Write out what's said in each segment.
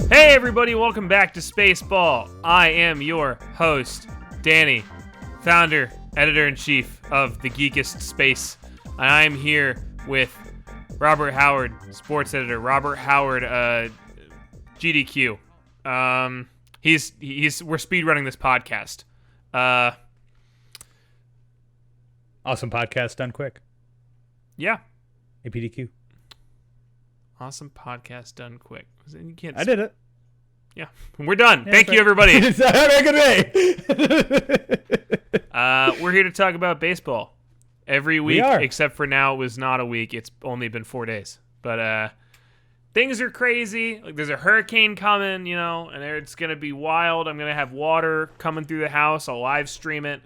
Hey everybody, welcome back to SpaceBall. I am your host, Danny, founder, editor-in-chief of the Geekest Space. And I am here with Robert Howard, sports editor. Robert Howard, GDQ. We're speedrunning this podcast. Awesome podcast done quick. Yeah. APDQ. Awesome podcast done quick. You can't. I did it. Yeah, we're done. Yeah, Thank you, everybody. Have a good day. We're here to talk about baseball every week, except for now. It was not a week. It's only been 4 days. But things are crazy. Like there's a hurricane coming, and it's gonna be wild. I'm gonna have water coming through the house. I'll live stream it.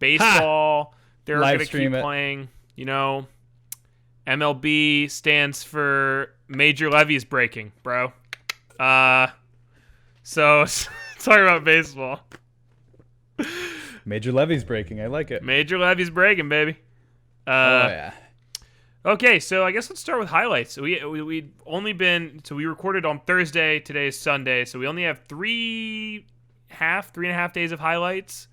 Baseball. They're gonna keep playing. MLB stands for Major Levy's breaking, bro. So talking about baseball. Major Levy's breaking. I like it. Major Levy's breaking, baby. Oh yeah. Okay, so I guess let's start with highlights. We recorded on Thursday. Today is Sunday, so we only have three and a half days of highlights.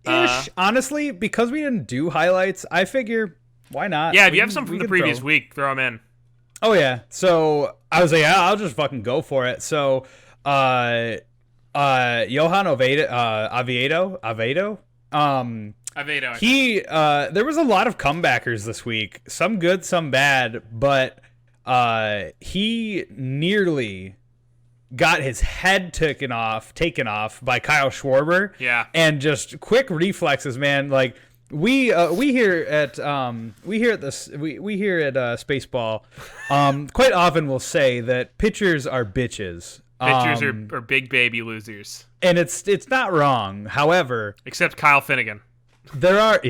Ish. Honestly, because we didn't do highlights, I figure why not? Yeah, if you have some from the previous week, throw them in. Oh yeah. So I was like, I'll just fucking go for it. So, Johan Oviedo. He there was a lot of comebackers this week. Some good, some bad, but he nearly got his head taken off by Kyle Schwarber. Yeah. And just quick reflexes, man. Like we here at SpaceBall quite often will say that pitchers are bitches. Pitchers are big baby losers. And it's not wrong. However, except Kyle Finnegan. There are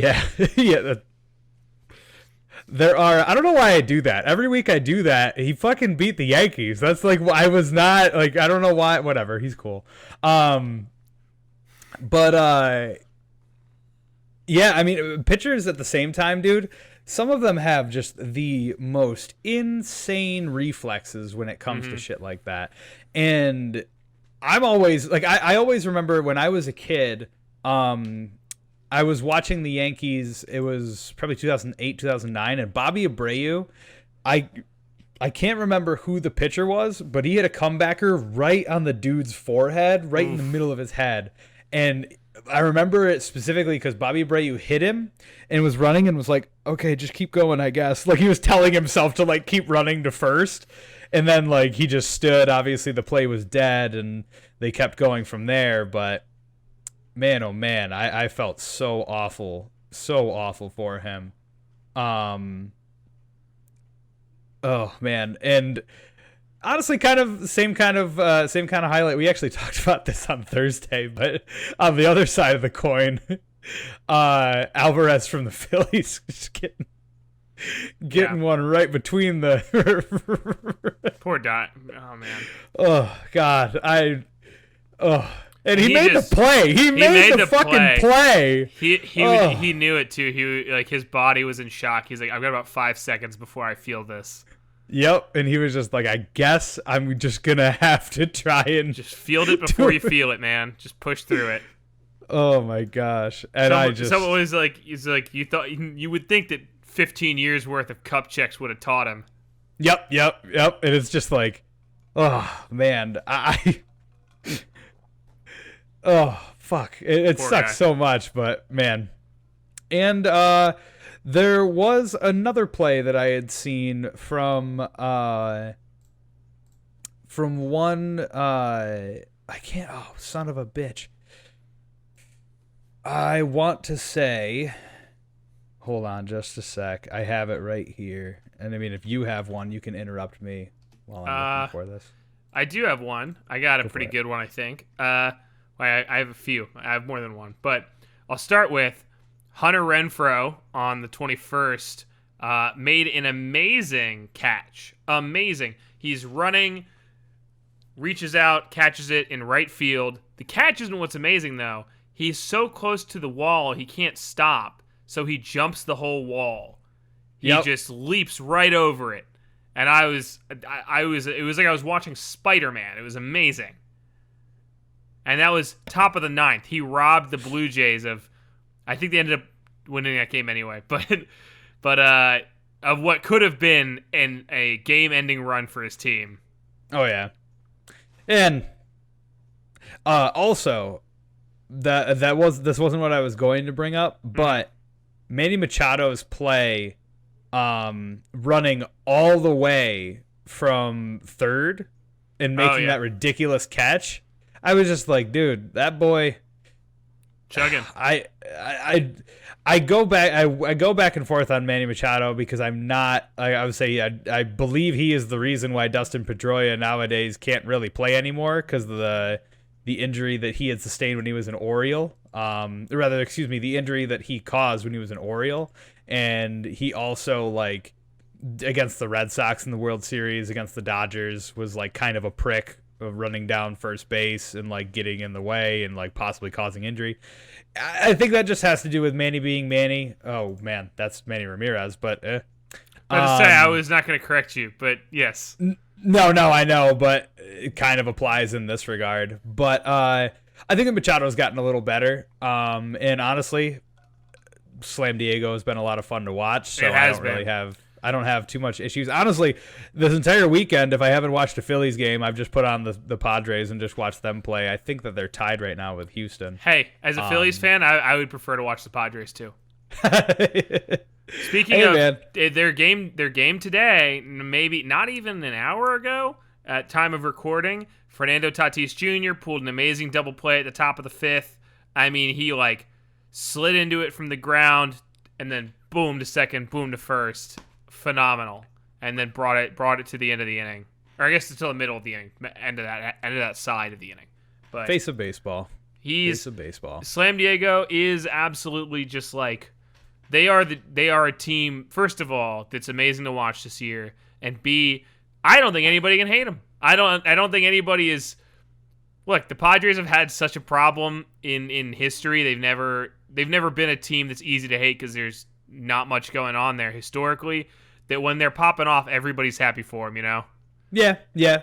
there are. I don't know why I do that. Every week I do that. He fucking beat the Yankees. That's like I was not like I don't know why. Whatever. He's cool. Yeah, I mean, pitchers at the same time, dude, some of them have just the most insane reflexes when it comes to shit like that. And I'm always, like, I always remember when I was a kid, I was watching the Yankees, it was probably 2008, 2009, and Bobby Abreu, I can't remember who the pitcher was, but he had a comebacker right on the dude's forehead, right in the middle of his head. And I remember it specifically because Bobby Abreu hit him and was running and was like, okay, just keep going, I guess. Like he was telling himself to like keep running to first. And then like he just stood. Obviously the play was dead and they kept going from there. But man, oh man, I felt so awful for him. Oh man. And honestly, kind of same kind of highlight. We actually talked about this on Thursday, but on the other side of the coin, Alvarez from the Phillies just getting one right between the poor Dot. Oh man. Oh God, and he made the play. He made the fucking play. He knew it too. His body was in shock. He's like, I've got about 5 seconds before I feel this. Yep, and he was just like, I guess I'm just gonna have to try and just field it before you feel it, man. Just push through it. Oh my gosh! And someone was like, you thought you would think that 15 years worth of cup checks would have taught him. Yep. And it's just like, oh man, oh fuck, it sucks so much, but man, and there was another play that I had seen from one I can't, oh son of a bitch. I want to say, hold on just a sec. I have it right here. And I mean, if you have one, you can interrupt me while I'm looking for this. I do have one. I got a pretty good one, I think. I have a few. I have more than one. But I'll start with Hunter Renfroe on the 21st made an amazing catch. Amazing. He's running, reaches out, catches it in right field. The catch isn't what's amazing, though. He's so close to the wall, he can't stop. So he jumps the whole wall. He just leaps right over it. and it was like I was watching Spider-Man. It was amazing. And that was top of the ninth. He robbed the Blue Jays of, I think they ended up winning that game anyway, but of what could have been a game-ending run for his team. Oh yeah, and also this wasn't what I was going to bring up, but Manny Machado's play, running all the way from third and making that ridiculous catch. I was just like, dude, that boy chugging. I go back and forth on Manny Machado because I'm not. I would say I believe he is the reason why Dustin Pedroia nowadays can't really play anymore because of the injury that he had sustained when he was an Oriole. The injury that he caused when he was an Oriole, and he also like against the Red Sox in the World Series against the Dodgers was like kind of a prick of running down first base and like getting in the way and like possibly causing injury. I think that just has to do with Manny being Manny. Oh man, that's Manny Ramirez, but I was not going to correct you, but yes. No, I know, but it kind of applies in this regard. But I think that Machado's gotten a little better. And honestly, Slam Diego has been a lot of fun to watch, so I don't have too much issues. Honestly, this entire weekend, if I haven't watched a Phillies game, I've just put on the Padres and just watched them play. I think that they're tied right now with Houston. Hey, as a Phillies fan, I would prefer to watch the Padres too. Speaking of man. their game today, maybe not even an hour ago at time of recording, Fernando Tatis Jr. pulled an amazing double play at the top of the fifth. I mean, he like slid into it from the ground and then boom to second, boom to first. Phenomenal, and then brought it to the end of the inning, or I guess until the middle of the inning, end of that side of the inning. But face of baseball. Face of baseball. Slam Diego is absolutely just like they are a team. First of all, that's amazing to watch this year, and B, I don't think anybody can hate them. I don't think anybody is. Look, the Padres have had such a problem in history. They've never been a team that's easy to hate because there's not much going on there historically. That when they're popping off, everybody's happy for them, you know? Yeah,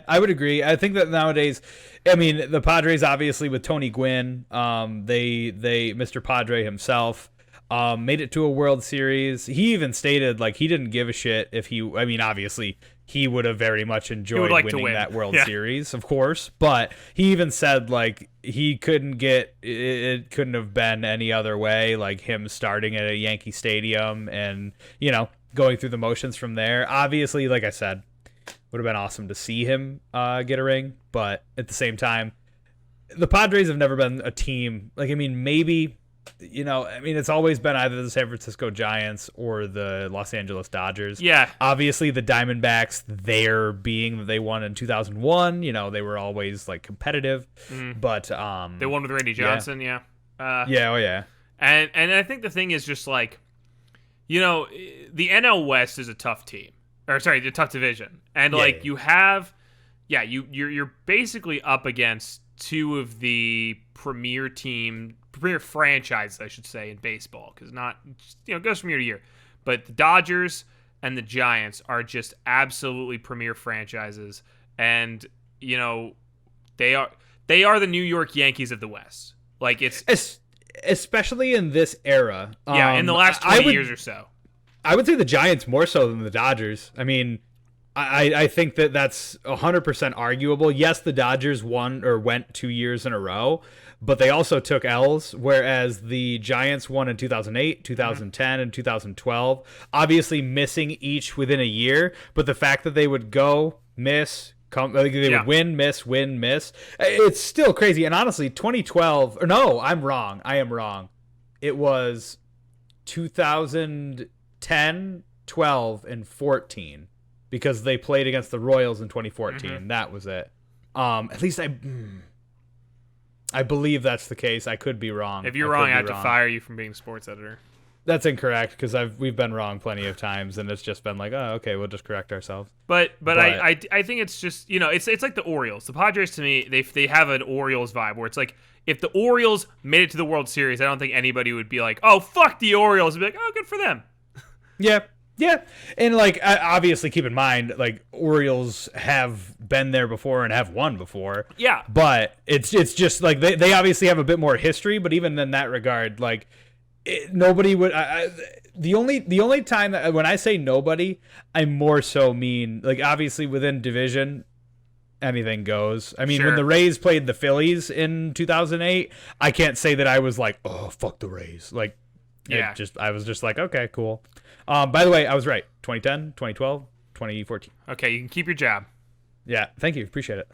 I would agree. I think that nowadays, I mean, the Padres obviously with Tony Gwynn, they Mr. Padre himself, made it to a World Series. He even stated like he didn't give a shit if obviously he would have very much enjoyed winning that World Series, of course. But he even said like it couldn't have been any other way. Like him starting at a Yankee Stadium and going through the motions from there. Obviously, like I said, would have been awesome to see him get a ring, but at the same time, the Padres have never been a team. Like, I mean, maybe, it's always been either the San Francisco Giants or the Los Angeles Dodgers. Yeah. Obviously, the Diamondbacks, their being that they won in 2001, they were always, like, competitive. But they won with Randy Johnson, yeah. Yeah. And I think the thing is just, like, the NL West is a tough team. Or, sorry, the tough division. And, you have... Yeah, you're basically up against two of the premier franchises, I should say, in baseball, because it goes from year to year. But the Dodgers and the Giants are just absolutely premier franchises, and they are the New York Yankees of the West. Like especially in this era. In the last 20 years or so. I would say the Giants more so than the Dodgers. I mean, I think that's 100% arguable. Yes, the Dodgers went 2 years in a row, but they also took L's, whereas the Giants won in 2008, 2010, and 2012, obviously missing each within a year, but the fact that they would go, miss, would win, miss, it's still crazy. And honestly, 2012, or no, I'm wrong. I am wrong. It was 2010, 12, and 14. Because they played against the Royals in 2014. Mm-hmm. That was it. At least I believe that's the case. I could be wrong. If you're wrong, I have to fire you from being a sports editor. That's incorrect because we've been wrong plenty of times, and it's just been like, oh, okay, we'll just correct ourselves. But I think it's just it's like the Orioles. The Padres, to me, they have an Orioles vibe where it's like if the Orioles made it to the World Series, I don't think anybody would be like, oh, fuck the Orioles. They'd be like, oh, good for them. Yeah. Yeah, and like obviously keep in mind, like Orioles have been there before and have won before. Yeah. But it's just like they obviously have a bit more history, but even in that regard, like nobody would. The only time that when I say nobody, I more so mean like obviously within division, anything goes. I mean, Sure. when the Rays played the Phillies in 2008, I can't say that I was like, oh fuck the Rays, like. Yeah. I was just like, okay, cool. By the way, I was right. 2010, 2012, 2014. Okay, you can keep your job. Yeah, thank you. Appreciate it.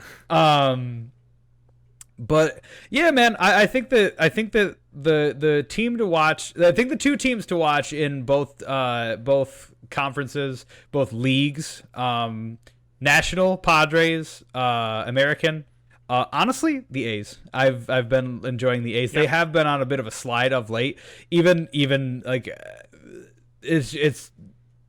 But yeah, man, I think that the team to watch, I think the two teams to watch in both conferences, both leagues, National, Padres, American. Honestly, the A's. I've been enjoying the A's. Yep. They have been on a bit of a slide of late. Even like it's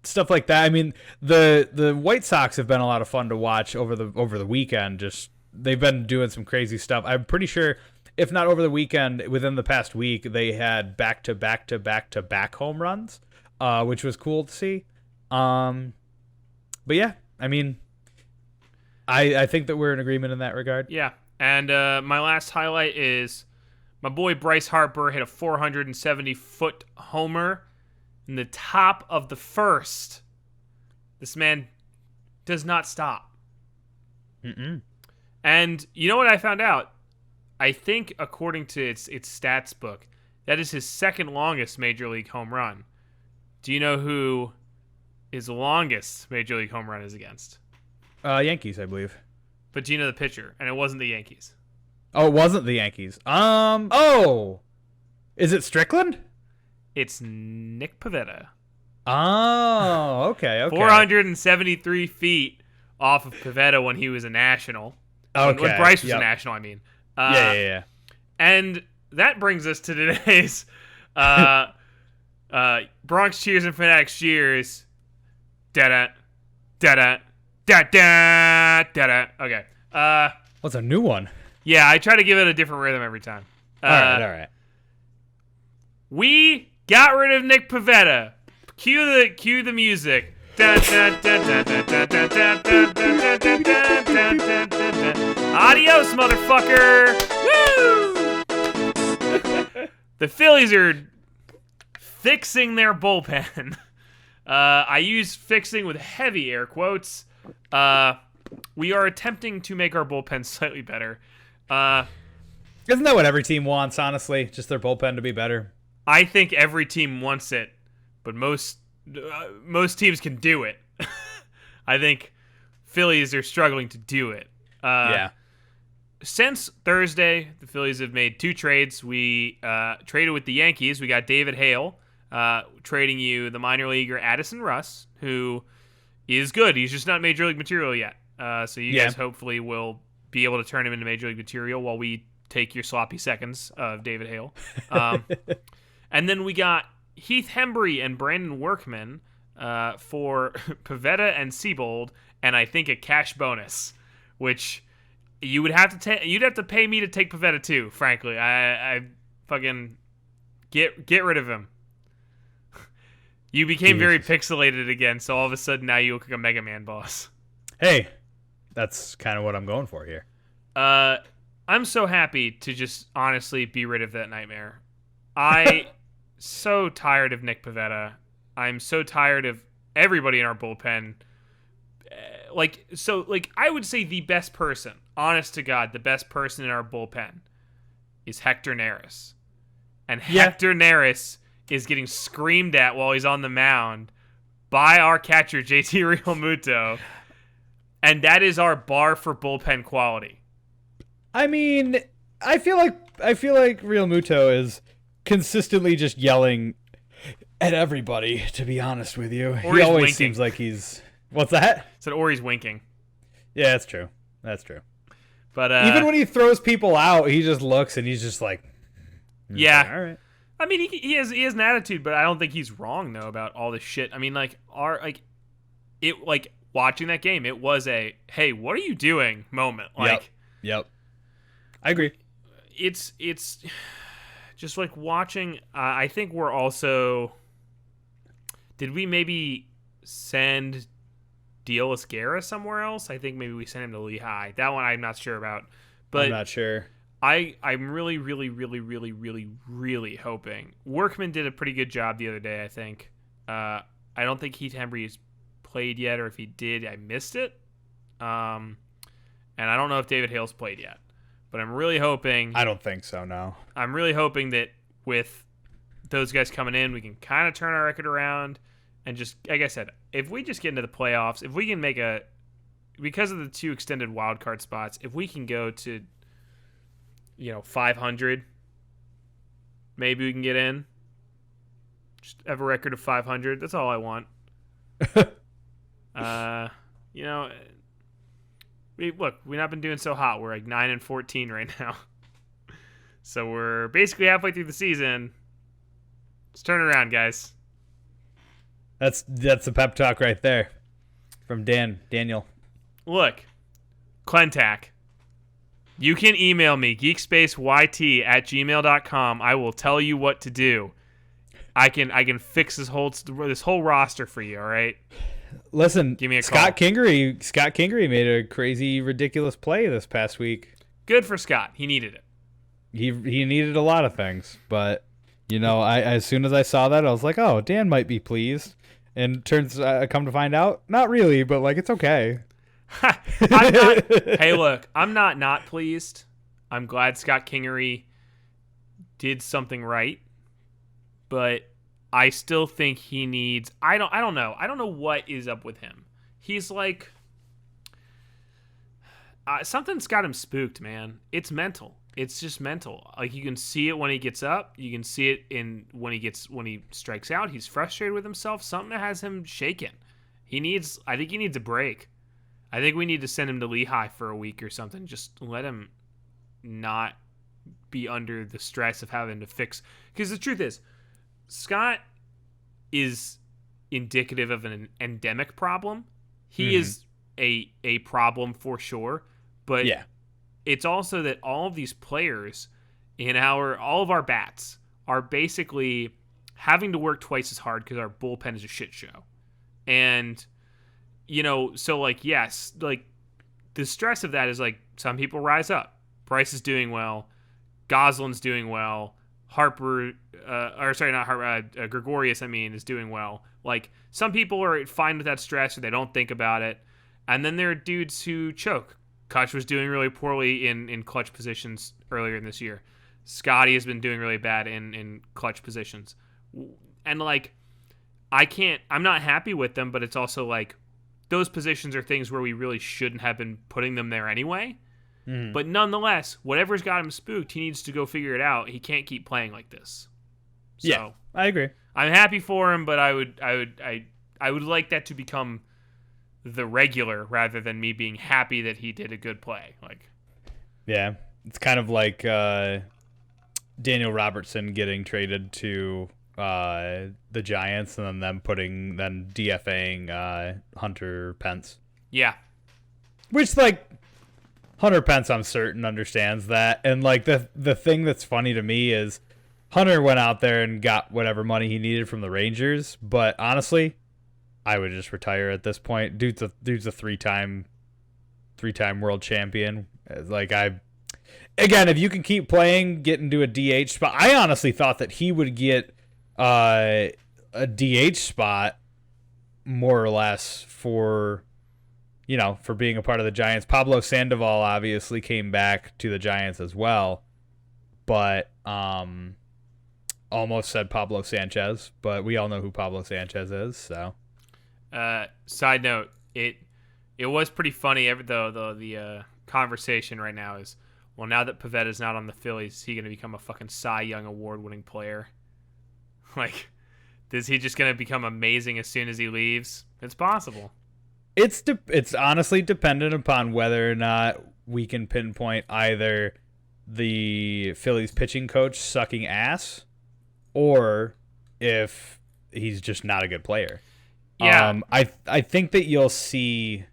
stuff like that. I mean, the White Sox have been a lot of fun to watch over the weekend. Just they've been doing some crazy stuff. I'm pretty sure, if not over the weekend, within the past week, they had back to back home runs, which was cool to see. But yeah, I mean. I think that we're in agreement in that regard. Yeah. And my last highlight is my boy Bryce Harper hit a 470-foot homer in the top of the first. This man does not stop. And you know what I found out? I think, according to its stats book, that is his second longest Major League home run. Do you know who his longest Major League home run is against? Yankees, I believe. But do you know the pitcher? And it wasn't the Yankees. Oh, it wasn't the Yankees. Oh, is it Strickland? It's Nick Pivetta. Oh, okay. 473 feet off of Pivetta when he was a national. Okay. When Bryce was a national, I mean. Yeah. And that brings us to today's Bronx Cheers and Fanatics Cheers. Da-da. Da-da. Da-da. Okay. What's a new one? Yeah, I try to give it a different rhythm every time. All right. We got rid of Nick Pivetta. Cue the music. Adios, motherfucker. Woo! The Phillies are fixing their bullpen. I use fixing with heavy air quotes. We are attempting to make our bullpen slightly better. Isn't that what every team wants, honestly? Just their bullpen to be better? I think every team wants it, but most teams can do it. I think Phillies are struggling to do it. Yeah. Since Thursday, the Phillies have made two trades. We traded with the Yankees. We got David Hale, trading you the minor leaguer Addison Russ, who is good. He's just not Major League material yet. So you guys hopefully will be able to turn him into Major League material while we take your sloppy seconds of David Hale. And then we got Heath Hembry and Brandon Workman for Pivetta and Seabold, and I think a cash bonus, which you would have to you'd have to pay me to take Pivetta too. Frankly, I fucking get rid of him. You became very pixelated again, so all of a sudden now you look like a Mega Man boss. Hey, that's kind of what I'm going for here. I'm so happy to just honestly be rid of that nightmare. I so tired of Nick Pivetta. I'm so tired of everybody in our bullpen. I would say the best person, honest to God, the best person in our bullpen is Hector Neris. And Hector Neris is getting screamed at while he's on the mound by our catcher, JT Realmuto. And that is our bar for bullpen quality. I mean, I feel like Realmuto is consistently just yelling at everybody, to be honest with you. Or he always winking. seems like he's... What's that? So, or he's winking. Yeah, that's true. But even when he throws people out, he just looks and he's just like... Yeah. All right. I mean, he has an attitude, but I don't think he's wrong, though, about all this shit. I mean, watching that game, it was a, hey, what are you doing moment. Yep. I agree. It's just like watching. I think we're also. Did we maybe send Deolis Guerra somewhere else. I think maybe we send him to Lehigh. That one I'm not sure about. But I'm not sure. I'm really, really, really, really, really, really hoping. Workman did a pretty good job the other day, I think. I don't think Heath Hembry's played yet, or if he did, I missed it. And I don't know if David Hale's played yet. But I'm really hoping... I don't think so, no. I'm really hoping that with those guys coming in, we can kind of turn our record around. And just, like I said, if we just get into the playoffs, if we can make a... Because of the 2 extended wildcard spots, if we can go to, 500, maybe we can get in. Just have a record of 500. That's all I want. We've not been doing so hot. We're like 9-14 right now. So we're basically halfway through the season. Let's turn it around, guys. That's a pep talk right there from Daniel. Look, Clentak, you can email me, geekspaceYT@gmail.com. I will tell you what to do. I can fix this whole roster for you, all right? Listen, give me a Scott call. Kingery made a crazy, ridiculous play this past week. Good for Scott. He needed it. He needed a lot of things, but I as soon as I saw that, I was like, oh, Dan might be pleased. And turns come to find out, not really, but like it's okay. Hey, look, I'm not pleased. I'm glad Scott Kingery did something right, but I still think he needs. I don't know. I don't know what is up with him. He's like something's got him spooked, man. It's mental. It's just mental. Like you can see it when he gets up. You can see it when he strikes out. He's frustrated with himself. Something has him shaken. I think he needs a break. I think we need to send him to Lehigh for a week or something. Just let him not be under the stress of having to fix. Because the truth is, Scott is indicative of an endemic problem. He is a problem for sure. But yeah, it's also that all of these players all of our bats are basically having to work twice as hard because our bullpen is a shit show. And so like, yes, like the stress of that is like some people rise up. Bryce is doing well. Goslin's doing well. Gregorius, is doing well. Like some people are fine with that stress or they don't think about it. And then there are dudes who choke. Kutch was doing really poorly in clutch positions earlier in this year. Scotty has been doing really bad in clutch positions. And like, I'm not happy with them, but it's also like, those positions are things where we really shouldn't have been putting them there anyway. But nonetheless, whatever's got him spooked, he needs to go figure it out. He can't keep playing like this. So, yeah, I agree. I'm happy for him, but I would like that to become the regular rather than me being happy that he did a good play. Like, yeah, it's kind of like Daniel Robertson getting traded to the Giants and then them DFAing Hunter Pence. Yeah. Which, like, Hunter Pence, I'm certain, understands that. And, like, the thing that's funny to me is Hunter went out there and got whatever money he needed from the Rangers. But, honestly, I would just retire at this point. Dude's a three-time world champion. Like, again, if you can keep playing, get into a DH spot. I honestly thought that he would get a DH spot more or less for being a part of the Giants. Pablo Sandoval obviously came back to the Giants as well, but almost said Pablo Sanchez, but we all know who Pablo Sanchez is. So, side note, it was pretty funny. The conversation right now is, well, now that Pavetta's not on the Phillies, is he going to become a fucking Cy Young award-winning player? Like, is he just going to become amazing as soon as he leaves? It's possible. It's honestly dependent upon whether or not we can pinpoint either the Phillies pitching coach sucking ass or if he's just not a good player. Yeah. I think that you'll see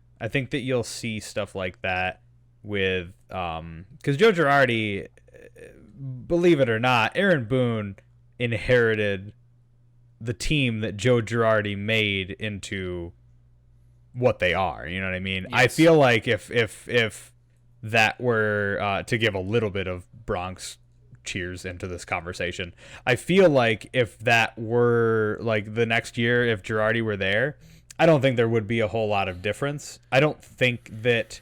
stuff like that with because Joe Girardi, believe it or not, Aaron Boone inherited the team that Joe Girardi made into what they are. You know what I mean? Yes. I feel like if that were to give a little bit of Bronx cheers into this conversation, I feel like if that were like the next year, if Girardi were there, I don't think there would be a whole lot of difference. I don't think that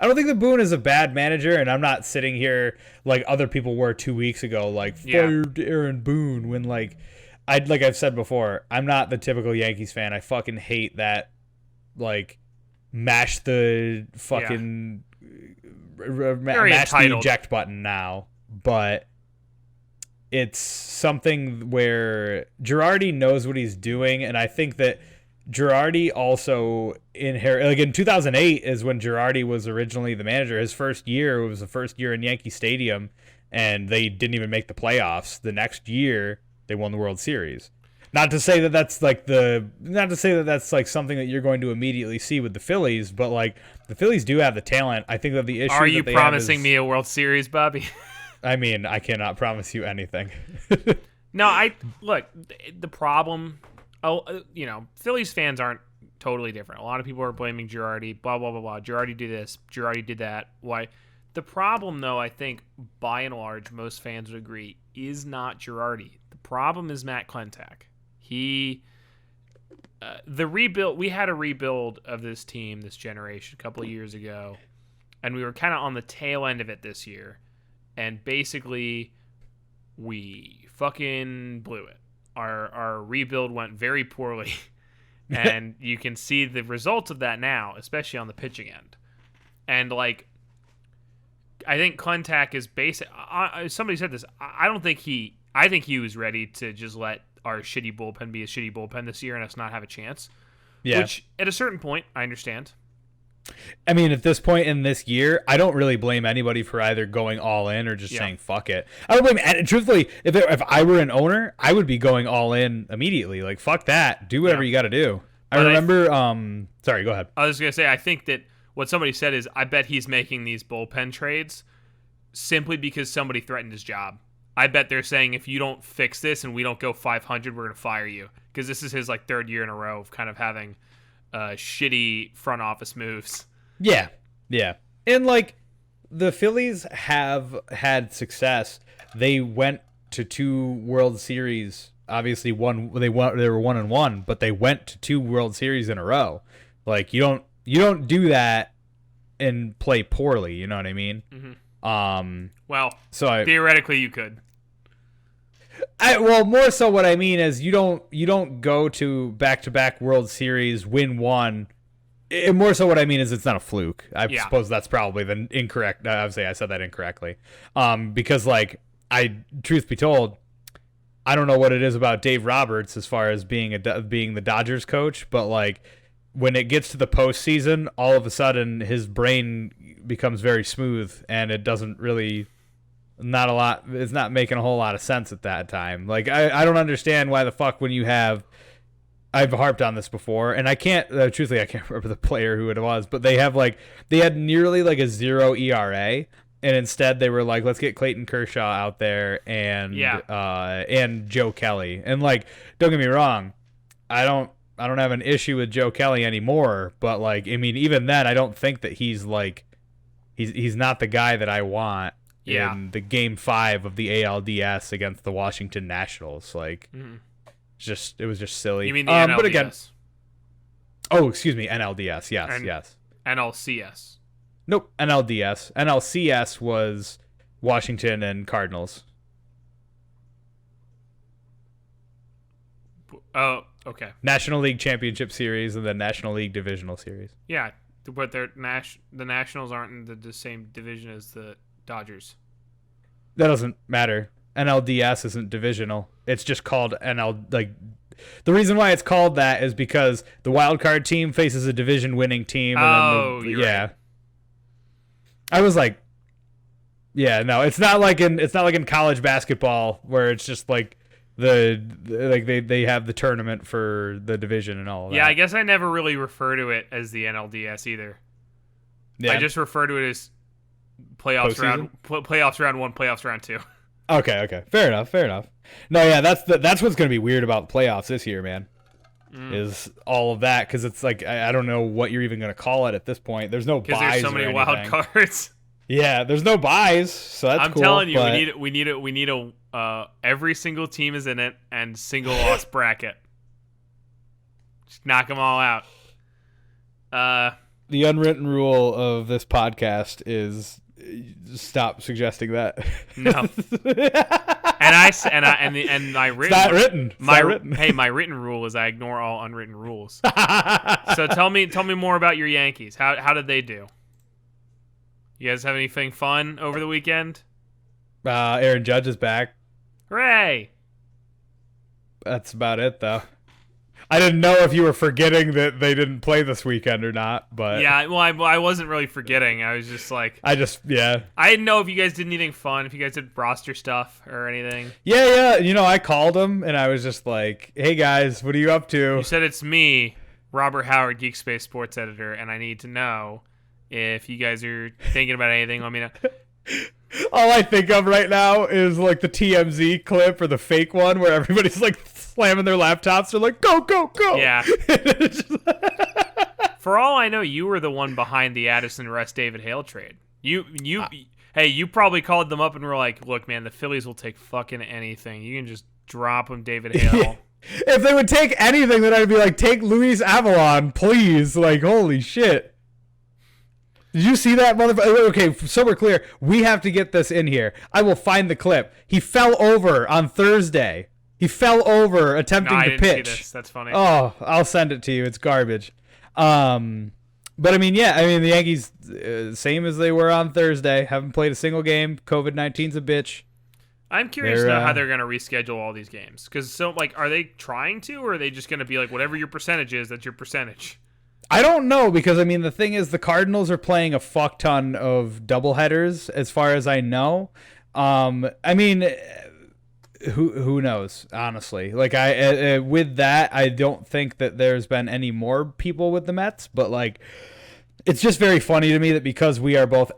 Boone is a bad manager, and I'm not sitting here like other people were 2 weeks ago, like fired Aaron Boone when like I've said before, I'm not the typical Yankees fan. I fucking hate that like mash the fucking mash the eject button now, but it's something where Girardi knows what he's doing, and I think that Girardi also like in 2008 is when Girardi was originally the manager. His first year was the first year in Yankee Stadium, and they didn't even make the playoffs. The next year, they won the World Series. Not to say that that's like something that you're going to immediately see with the Phillies, but like the Phillies do have the talent. I think that the issue. Are you promising me a World Series, Bobby? I mean, I cannot promise you anything. No, the problem. Phillies fans aren't totally different. A lot of people are blaming Girardi. Blah blah blah blah. Girardi did this. Girardi did that. Why? The problem, though, I think by and large, most fans would agree, is not Girardi. The problem is Matt Klentak. The rebuild. We had a rebuild of this team, this generation, a couple of years ago, and we were kind of on the tail end of it this year, and basically, we fucking blew it. Our rebuild went very poorly, and you can see the results of that now, especially on the pitching end. And like, I think Klentak is basic. Somebody said this. I think he was ready to just let our shitty bullpen be a shitty bullpen this year and us not have a chance. Yeah. Which, at a certain point, I understand. I mean, at this point in this year, I don't really blame anybody for either going all in or just saying fuck it. I don't blame. Truthfully, if I were an owner, I would be going all in immediately. Like fuck that, do whatever you got to do. But I remember. Sorry, go ahead. I was gonna say, I think that what somebody said is, I bet he's making these bullpen trades simply because somebody threatened his job. I bet they're saying, if you don't fix this and we don't go 500, we're gonna fire you, because this is his like third year in a row of kind of having shitty front office moves. Yeah. And like the Phillies have had success. They went to 2 World Series. Obviously, they were 1-1, but they went to 2 World Series in a row. Like you don't do that and play poorly. You know what I mean? Mm-hmm. Theoretically, you could. More so what I mean is you don't go to back-to-back World Series, win one. And more so what I mean is it's not a fluke. I suppose that's probably the incorrect. Obviously, I said that incorrectly. Because like truth be told, I don't know what it is about Dave Roberts as far as being the Dodgers coach, but like when it gets to the postseason, all of a sudden his brain becomes very smooth, and it doesn't really. Not a lot. It's not making a whole lot of sense at that time. Like I don't understand why the fuck when you have. I've harped on this before, and I can't. Truthfully, I can't remember the player who it was, but they had nearly like a 0 ERA, and instead they were like, let's get Clayton Kershaw out there and Joe Kelly. And like, don't get me wrong, I don't have an issue with Joe Kelly anymore, but like, I mean, even then, I don't think that he's not the guy that I want. In the Game 5 of the ALDS against the Washington Nationals, like, it was just silly. You mean the NLDS? But again, excuse me, NLDS. Yes. NLCS. Nope, NLDS. NLCS was Washington and Cardinals. Oh, okay. National League Championship Series and then National League Divisional Series. Yeah, but the Nationals aren't in the same division as the Dodgers. That doesn't matter. NLDS isn't divisional. It's just called NL. Like, the reason why it's called that is because the wild card team faces a division winning team. And right. I was like, no, it's not like in college basketball where it's just like they have the tournament for the division and all of that. Yeah, I guess I never really refer to it as the NLDS either. Yeah. I just refer to it as playoffs round 1, playoffs round 2. Okay. Fair enough. No, yeah, that's what's gonna be weird about the playoffs this year, man. Is all of that, because it's like I don't know what you're even gonna call it at this point. There's no Because buys there's so many or wild anything. cards. Yeah, there's no buys, so that's I'm cool. telling you, but... we need a every single team is in it and single loss bracket. Just knock them all out. The unwritten rule of this podcast is stop suggesting that. No. And my written, it's not written. It's not written. Hey, my written rule is I ignore all unwritten rules. So tell me more about your Yankees. How did they do? You guys have anything fun over the weekend? Aaron Judge is back. Hooray! That's about it, though. I didn't know if you were forgetting that they didn't play this weekend or not, but... Yeah, well, I wasn't really forgetting. I was just like... Yeah. I didn't know if you guys did anything fun, if you guys did roster stuff or anything. Yeah. I called him, and I was just like, hey, guys, what are you up to? You said it's me, Robert Howard, Geek Space Sports Editor, and I need to know if you guys are thinking about anything. Let me know. All I think of right now is like the TMZ clip or the fake one where everybody's like slamming their laptops. They're like, go, go, go. Yeah. For all I know, you were the one behind the Addison Russ David Hale trade. Hey, you probably called them up and were like, look, man, the Phillies will take fucking anything. You can just drop them David Hale. If they would take anything, then I'd be like, take Luis Avalon, please. Like, holy shit. Did you see that motherfucker? Okay, so we're clear. We have to get this in here. I will find the clip. He fell over on Thursday. He fell over attempting to pitch. See this. That's funny. Oh, I'll send it to you. It's garbage. But I mean, the Yankees, same as they were on Thursday. Haven't played a single game. COVID-19's a bitch. I'm curious to know how they're going to reschedule all these games. Because, are they trying to, or are they just going to be like, whatever your percentage is, that's your percentage? I don't know, because, I mean, the thing is, the Cardinals are playing a fuck ton of doubleheaders, as far as I know. I mean, who knows, honestly. Like, with that, I don't think that there's been any more people with the Mets, but, like, it's just very funny to me that because we are both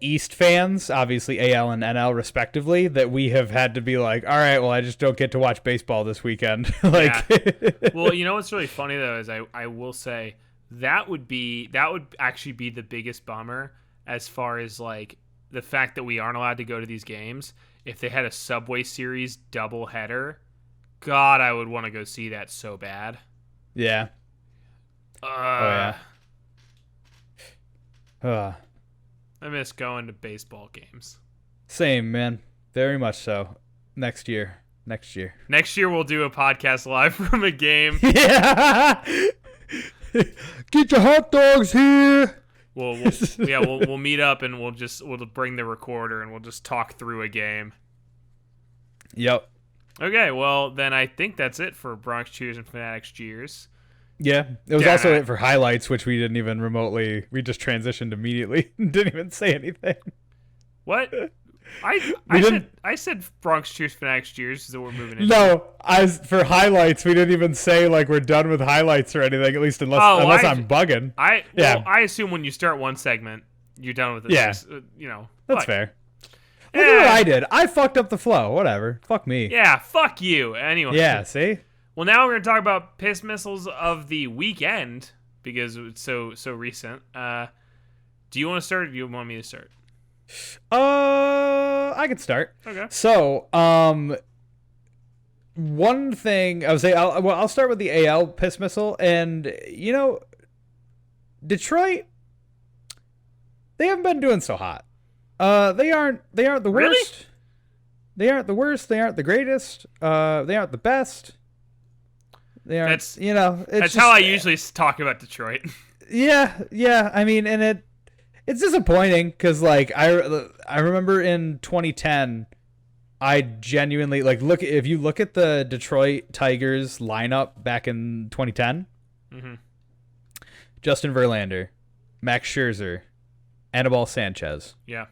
East fans, obviously AL and NL respectively, that we have had to be like, all right, well, I just don't get to watch baseball this weekend. Yeah. Well, you know what's really funny though is I will say that would actually be the biggest bummer as far as like the fact that we aren't allowed to go to these games. If they had a Subway Series doubleheader, God, I would want to go see that so bad. Yeah. Oh yeah. I miss going to baseball games. Same, man. Very much so. Next year. Next year we'll do a podcast live from a game. Yeah. Get your hot dogs here. We'll meet up and we'll bring the recorder and we'll just talk through a game. Yep. Okay, well then I think that's it for Bronx Cheers and Fanatics Cheers. Yeah, it was also it for highlights, which we didn't even remotely. We just transitioned immediately. Didn't even say anything. What? I said Bronx Cheers, Fanatics Cheers, so we're moving in. No, for highlights, we didn't even say like we're done with highlights or anything. At least unless I'm bugging. I assume when you start one segment, you're done with it. Yeah, that's fair. Look at what I did. I fucked up the flow. Whatever. Fuck me. Yeah, fuck you. Anyway. Yeah. See. Well, now we're going to talk about piss missiles of the weekend because it's so recent. Do you want to start or do you want me to start? I can start. Okay. So, one thing I would say, I'll start with the AL piss missile, and Detroit, they haven't been doing so hot. They aren't the worst. Really? They aren't the worst. They aren't the greatest. They aren't the best. They aren't. That's how I usually talk about Detroit. Yeah. I mean, and it's disappointing because like I remember in 2010, I genuinely if you look at the Detroit Tigers lineup back in 2010, Justin Verlander, Max Scherzer, Anibal Sanchez. Yeah.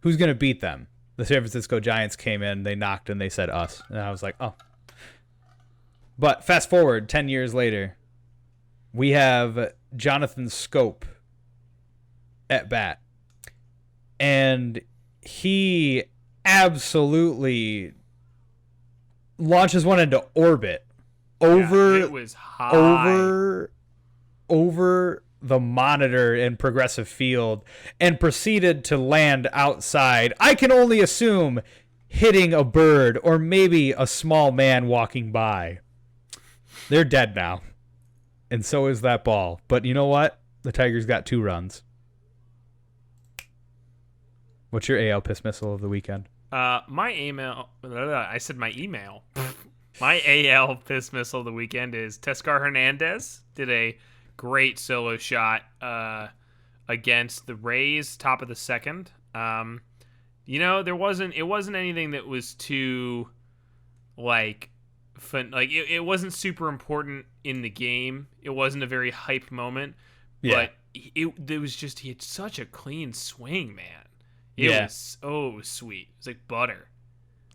Who's gonna beat them? The San Francisco Giants came in, they knocked, and they said us, and I was like, oh. But fast forward 10 years later, we have Jonathan Scope at bat. And he absolutely launches one into orbit Yeah, over it was high. over the monitor in Progressive Field and proceeded to land outside. I can only assume hitting a bird or maybe a small man walking by. They're dead now. And so is that ball. But you know what? The Tigers got 2 runs. What's your AL piss missile of the weekend? My email. I said my email. My AL piss missile of the weekend is Teoscar Hernandez did a great solo shot against the Rays, top of the second. It wasn't anything that was too like fun. Like it wasn't super important in the game. It wasn't a very hype moment. Yeah. But it was just, he had such a clean swing, man. It was sweet. It was like butter.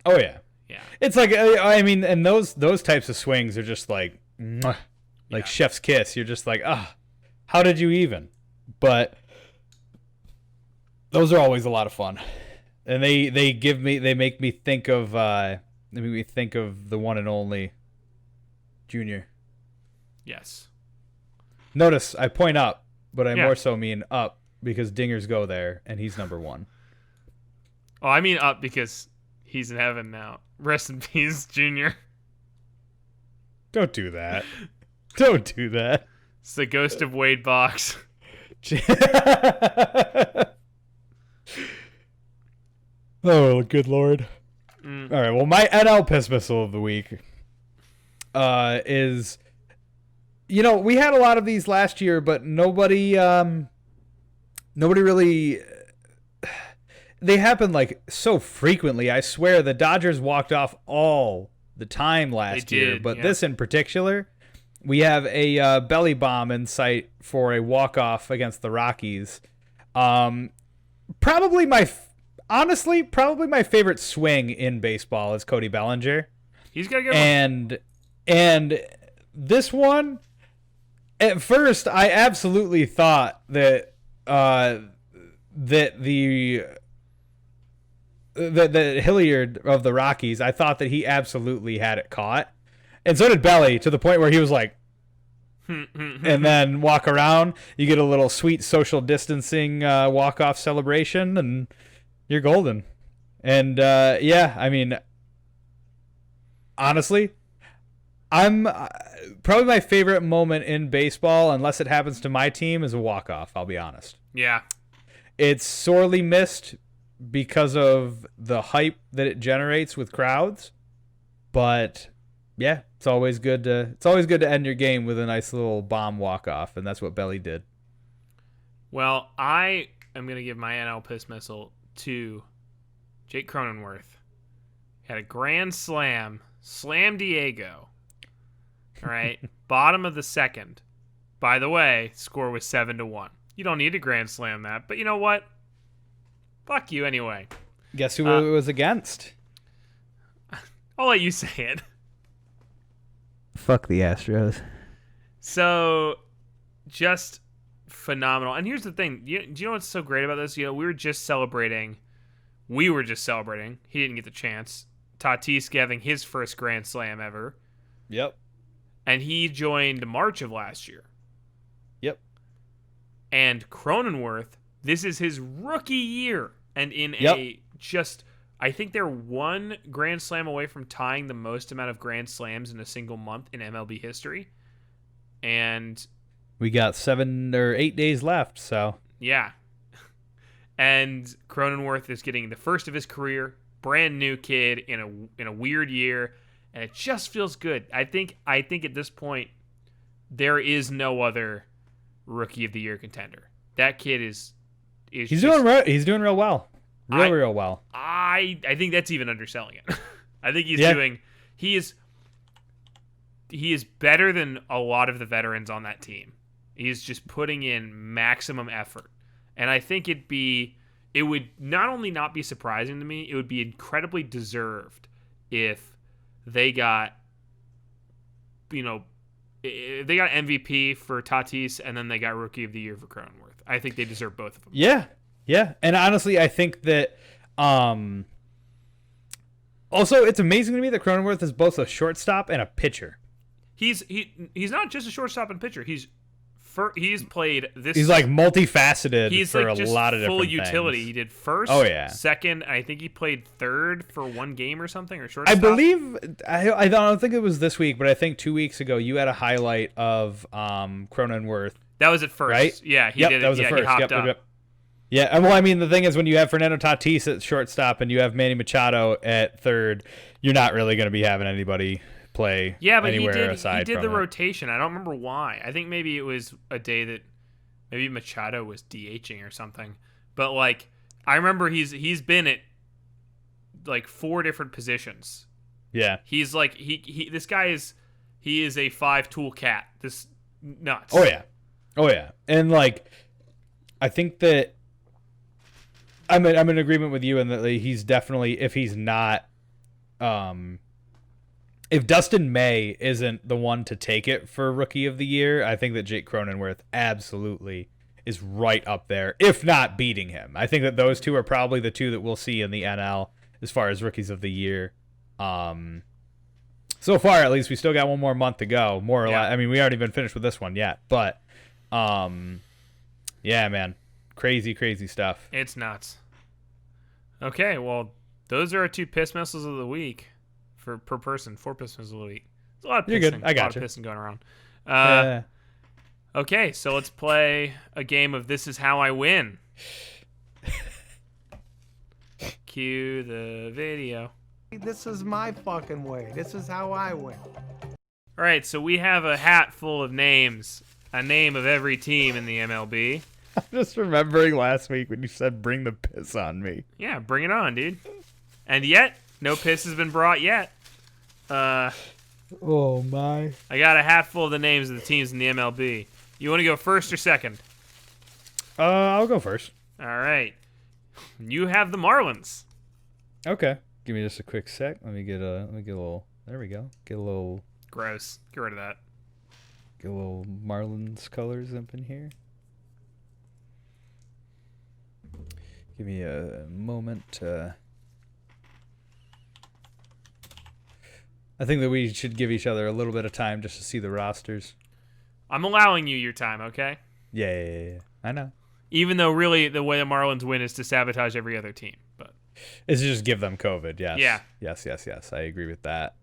Oh yeah. Yeah. It's like, I mean, and those types of swings are just like, mwah, like chef's kiss. You're just like, how did you even? But those are always a lot of fun, and they make me think of the one and only Junior. Yes. Notice I point up, but I more so mean up because dingers go there, and he's number 1. Oh, I mean up because he's in heaven now. Rest in peace, Junior. Don't do that. Don't do that. It's the ghost of Wade Box. Oh, good Lord. All right, well, my NL piss missile of the week is, we had a lot of these last year, but nobody really, they happen like so frequently. I swear the Dodgers walked off all the time last year, but this in particular, we have a belly bomb in sight for a walk-off against the Rockies. Probably my favorite swing in baseball is Cody Bellinger. He's got a good one. And this one, at first, I absolutely thought that that Hilliard of the Rockies, I thought that he absolutely had it caught. And so did Belly, to the point where he was like, and then walk around. You get a little sweet social distancing walk-off celebration, and you're golden. And, I mean, honestly, I'm probably my favorite moment in baseball, unless it happens to my team, is a walk-off, I'll be honest. Yeah. It's sorely missed because of the hype that it generates with crowds, but yeah, it's always good to end your game with a nice little bomb walk-off, and that's what Belly did. Well, I am going to give my NL piss missile to Jake Cronenworth. He had a grand slam Diego. All right, bottom of the second. By the way, score was 7-1. You don't need to grand slam that, but you know what? Fuck you anyway. Guess who it was against? I'll let you say it. Fuck the Astros. So, just phenomenal. And here's the thing. Do you know what's so great about this? We were just celebrating. He didn't get the chance. Tatis having his first Grand Slam ever. Yep. And he joined March of last year. Yep. And Cronenworth, this is his rookie year. And I think they're one Grand Slam away from tying the most amount of Grand Slams in a single month in MLB history. And we got 7 or 8 days left, so. Yeah. And Cronenworth is getting the first of his career, brand new kid in a weird year, and it just feels good. I think at this point there is no other rookie of the year contender. That kid is he's doing real well. Real well. I think that's even underselling it. I think he is better than a lot of the veterans on that team. He's just putting in maximum effort. And I think it would not only not be surprising to me, it would be incredibly deserved if they got if they got MVP for Tatis and then they got Rookie of the Year for Cronenworth. I think they deserve both of them. Yeah. Yeah. And honestly, I think that Also, it's amazing to me that Cronenworth is both a shortstop and a pitcher. He's not just a shortstop and pitcher. He's played this. He's like multifaceted He's for like a just lot of full different utility. things. He did first, second. I think he played third for one game or something, or shortstop. I believe I don't think it was this week, but I think 2 weeks ago you had a highlight of Cronenworth. That was at first, right? Yeah, he did it. That was yeah, at first. He hopped up. Yeah, well, I mean, the thing is, when you have Fernando Tatis at shortstop and you have Manny Machado at third, you're not really going to be having anybody play anywhere aside from he did the it. rotation. I don't remember why. I think maybe it was a day that maybe Machado was DHing or something. But like, I remember he's been at like 4 different positions. Yeah, he's like this guy is a 5-tool cat. This nuts. Oh yeah, and like, I think that I'm in agreement with you in that he's definitely, if he's not, if Dustin May isn't the one to take it for Rookie of the Year, I think that Jake Cronenworth absolutely is right up there, if not beating him. I think that those two are probably the two that we'll see in the NL as far as Rookies of the Year. So far, at least, we still got one more month to go, more or less. I mean, we haven't even finished with this one yet, but yeah, man. Crazy stuff. It's nuts. Okay, well, those are our 2 piss missiles of the week per person. 4 piss missiles of the week. It's a lot of pissing. You're good. I got you. A lot of pissing going around. Okay, so let's play a game of This Is How I Win. Cue the video. This is my fucking way. This is how I win. All right, so we have a hat full of names, a name of every team in the MLB. I'm just remembering last week when you said bring the piss on me. Yeah, bring it on, dude. And yet, no piss has been brought yet. Oh, my. I got a hat full of the names of the teams in the MLB. You want to go first or second? I'll go first. All right. You have the Marlins. Okay. Give me just a quick sec. Let me get a little. There we go. Get a little. Gross. Get rid of that. Get a little Marlins colors up in here. Give me a moment. I think that we should give each other a little bit of time just to see the rosters. I'm allowing you your time, okay? Yeah. I know. Even though really the way the Marlins win is to sabotage every other team, but it's just give them COVID. Yes. Yeah. Yes. I agree with that.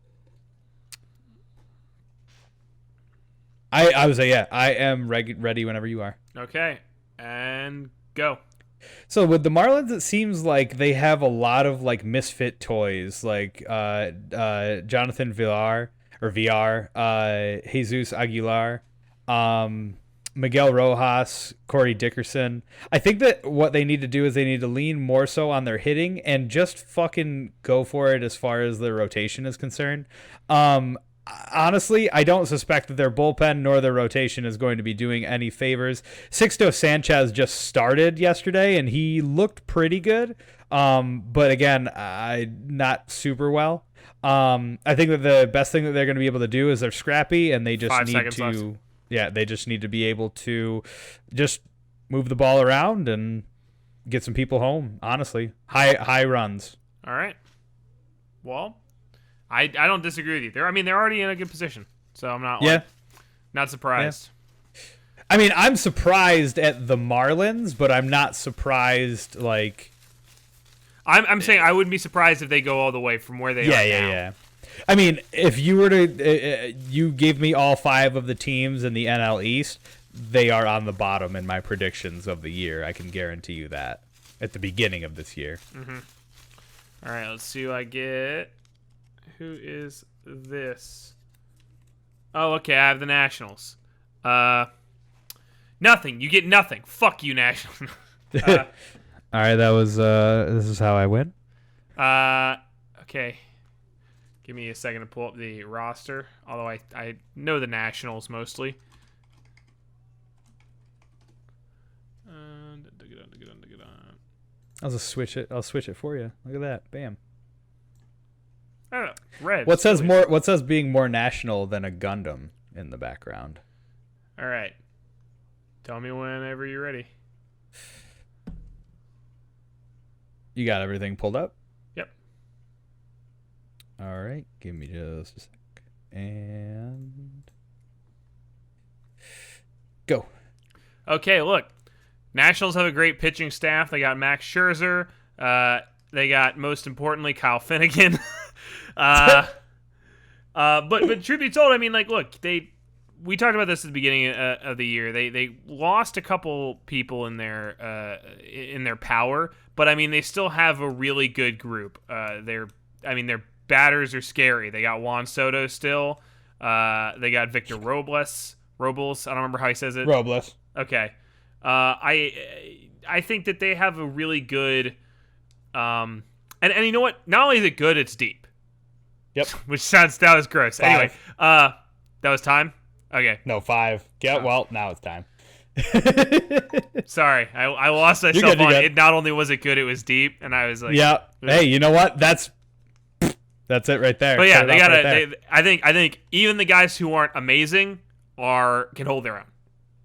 I would say I am ready whenever you are. Okay, and go. So with the Marlins, it seems like they have a lot of like misfit toys, like Jonathan Villar, Jesus Aguilar, Miguel Rojas, Corey Dickerson. I think that what they need to do is they need to lean more so on their hitting and just fucking go for it as far as their rotation is concerned. Honestly, I don't suspect that their bullpen nor their rotation is going to be doing any favors. Sixto Sanchez just started yesterday, and he looked pretty good. But again, not super well. I think that the best thing that they're going to be able to do is they're scrappy, and they just need to... Left. Yeah, they just need to be able to just move the ball around and get some people home, honestly. High runs. All right. Well... I don't disagree with you. They're already in a good position, so I'm not surprised. Yeah. I mean, I'm surprised at the Marlins, but I'm not surprised like. I'm saying I wouldn't be surprised if they go all the way from where they are now. Yeah. I mean, if you were to, you gave me all 5 of the teams in the NL East, they are on the bottom in my predictions of the year. I can guarantee you that at the beginning of this year. Mm-hmm. All right, let's see who I get. Who is this? Oh, okay, I have the Nationals. Nothing. You get nothing. Fuck you, Nationals. All right, that was This Is How I Win. Okay. Give me a second to pull up the roster. Although I know the Nationals mostly. I'll switch it for you. Look at that. Bam. I don't know. Red. What says being more national than a Gundam in the background? All right. Tell me whenever you're ready. You got everything pulled up? Yep. All right, give me just a sec. And go. Okay, look. Nationals have a great pitching staff. They got Max Scherzer. They got, most importantly, Kyle Finnegan. But truth be told, I mean, like, look, we talked about this at the beginning of the year. They lost a couple people in their power, but I mean, they still have a really good group. Their batters are scary. They got Juan Soto still. They got Victor Robles. I don't remember how he says it. Robles. Okay. I think that they have a really good, and you know what? Not only is it good, it's deep. Yep. That was gross. 5. Anyway, that was time. Okay. No, 5. Yeah. Well, now it's time. Sorry, I lost myself You're on good. it. Not only was it good, it was deep, and I was like, Yeah. Hey, you know what? That's it right there. But yeah, Cut it they off gotta. right there. I think even the guys who aren't amazing can hold their own.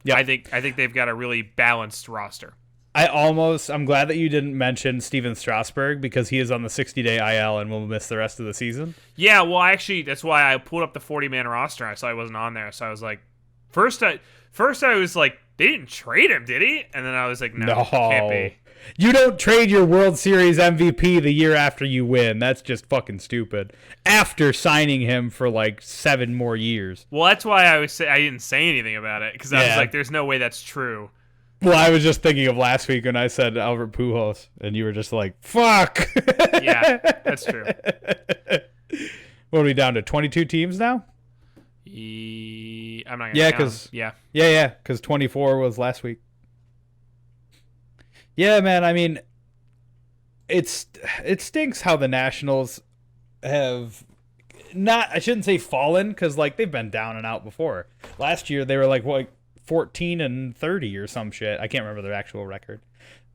Yep. I think they've got a really balanced roster. I'm glad that you didn't mention Steven Strasburg because he is on the 60-day IL and will miss the rest of the season. Yeah, well, actually, that's why I pulled up the 40-man roster. I saw he wasn't on there, so I was like, first I was like, they didn't trade him, did he? And then I was like, no. Can't be. You don't trade your World Series MVP the year after you win. That's just fucking stupid. After signing him for like 7 more years. Well, that's why I didn't say anything about it because I was like, there's no way that's true. Well, I was just thinking of last week when I said Albert Pujols, and you were just like, fuck. Yeah, that's true. What are we down to, 22 teams now? I'm not gonna Yeah, count. Yeah, because 24 was last week. Yeah, man, I mean, it stinks how the Nationals have not, I shouldn't say fallen, because like they've been down and out before. Last year they were like 14-30 or some shit. I can't remember their actual record,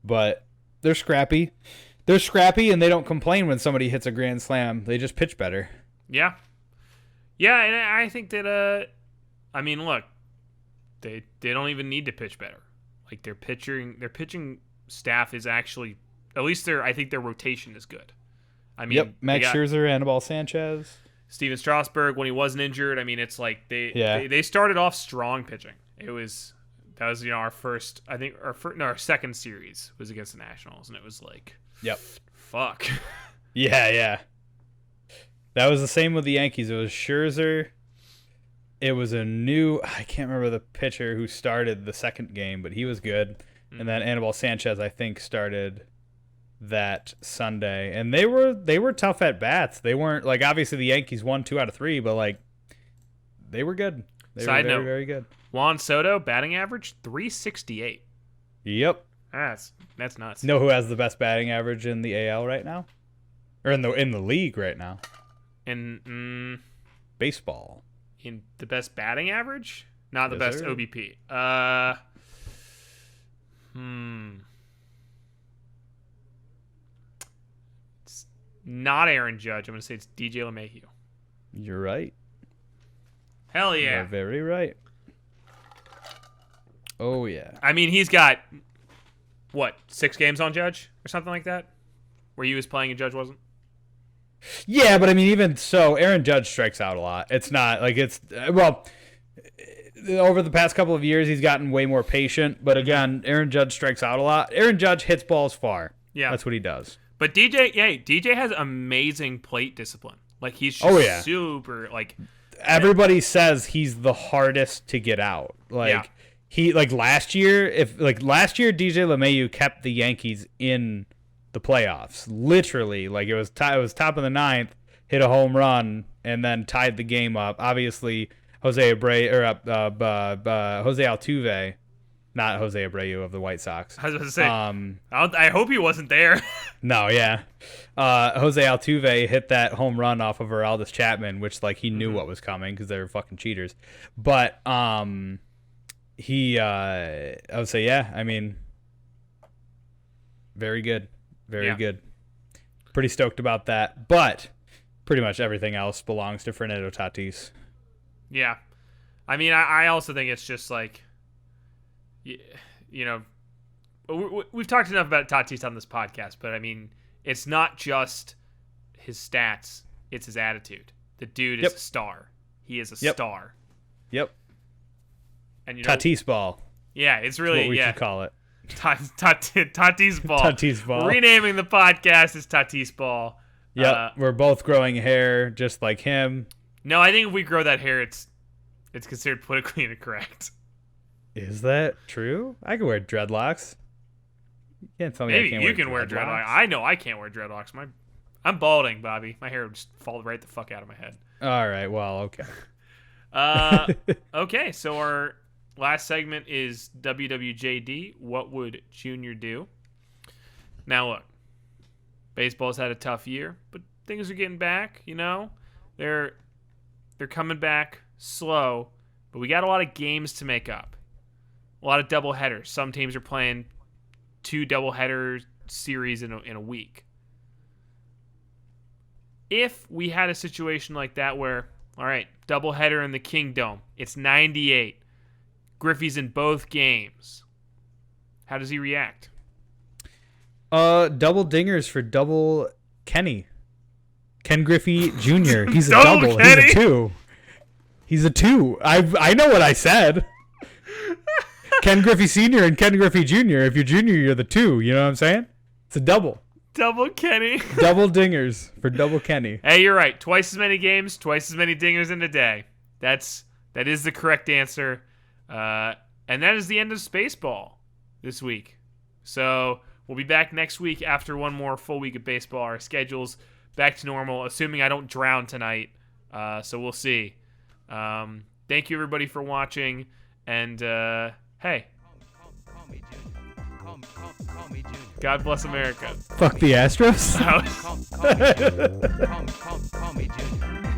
but they're scrappy. They're scrappy, and they don't complain when somebody hits a grand slam. They just pitch better. Yeah, and I think that I mean, look, they don't even need to pitch better. Like their pitching staff is actually, at least I think their rotation is good. I mean, yep, Max Scherzer, Anibal Sanchez, Steven Strasburg when he wasn't injured. I mean, it's like they started off strong pitching. That was our first, I think our second series was against the Nationals, and it was like, yep, fuck. Yeah. That was the same with the Yankees. It was Scherzer. It was I can't remember the pitcher who started the second game, but he was good. Mm-hmm. And then Anibal Sanchez, I think, started that Sunday. And they were tough at bats. They weren't, like, obviously the Yankees won 2 out of 3, but like they were good. They Side were very, note, very good. Juan Soto batting average 368. Yep. That's nuts. You know who has the best batting average in the AL right now? Or in the league right now? In baseball. In the best batting average? Not the best sir. OBP. It's not Aaron Judge. I'm going to say it's DJ LeMahieu. You're right. Hell yeah. You're very right. Oh, yeah. I mean, he's got, 6 games on Judge or something like that? Where he was playing and Judge wasn't? Yeah, but I mean, even so, Aaron Judge strikes out a lot. It's not like over the past couple of years, he's gotten way more patient. But again, Aaron Judge strikes out a lot. Aaron Judge hits balls far. Yeah. That's what he does. But DJ has amazing plate discipline. Like, he's just super, like... Everybody says he's the hardest to get out. Like, last year, DJ LeMahieu kept the Yankees in the playoffs. Literally, like it was top of the 9th, hit a home run, and then tied the game up. Obviously, Jose Altuve, not Jose Abreu of the White Sox. I was going to say, I hope he wasn't there. No, yeah. Jose Altuve hit that home run off of Aroldis Chapman, which like he knew what was coming because they were fucking cheaters. But I would say, yeah. I mean, very good. Very good. Pretty stoked about that. But pretty much everything else belongs to Fernando Tatis. Yeah. I mean, I also think it's just like, you know, we've talked enough about Tatis on this podcast, but I mean, it's not just his stats. it's his attitude. The dude is a star. He is a star. Yep. And Tatis ball. Yeah, it's really what we should call it. Tatis ball. Tatis ball. Renaming the podcast is Tatis ball. Yep. We're both growing hair just like him. No, I think if we grow that hair, it's considered politically incorrect. Is that true? I can wear dreadlocks. You can't tell me Maybe I can't you can wear dreadlocks. I know I can't wear dreadlocks. I'm balding, Bobby. My hair would just fall right the fuck out of my head. All right. Well, okay. Okay, so our last segment is WWJD. What would Junior do? Now look, baseball's had a tough year, but things are getting back. They're coming back slow, but we got a lot of games to make up. A lot of doubleheaders. Some teams are playing 2 doubleheader series in a week. If we had a situation like that where, all right, doubleheader in the Kingdome, it's 98. Griffey's in both games. How does he react? Double dingers for double Kenny. Ken Griffey Jr. He's a Double double. Kenny? He's a 2. He's a 2. I know what I said. Ken Griffey Sr. and Ken Griffey Jr. If you're junior, you're the 2. You know what I'm saying? It's a double. Double Kenny. Double dingers for double Kenny. Hey, you're right. Twice as many games, twice as many dingers in a day. That is the correct answer. And that is the end of SpaceBall this week. So we'll be back next week after one more full week of baseball. Our schedule's back to normal, assuming I don't drown tonight. So we'll see. Thank you, everybody, for watching. And, hey. Call me Junior. God bless America. Fuck the Astros. Call me Junior.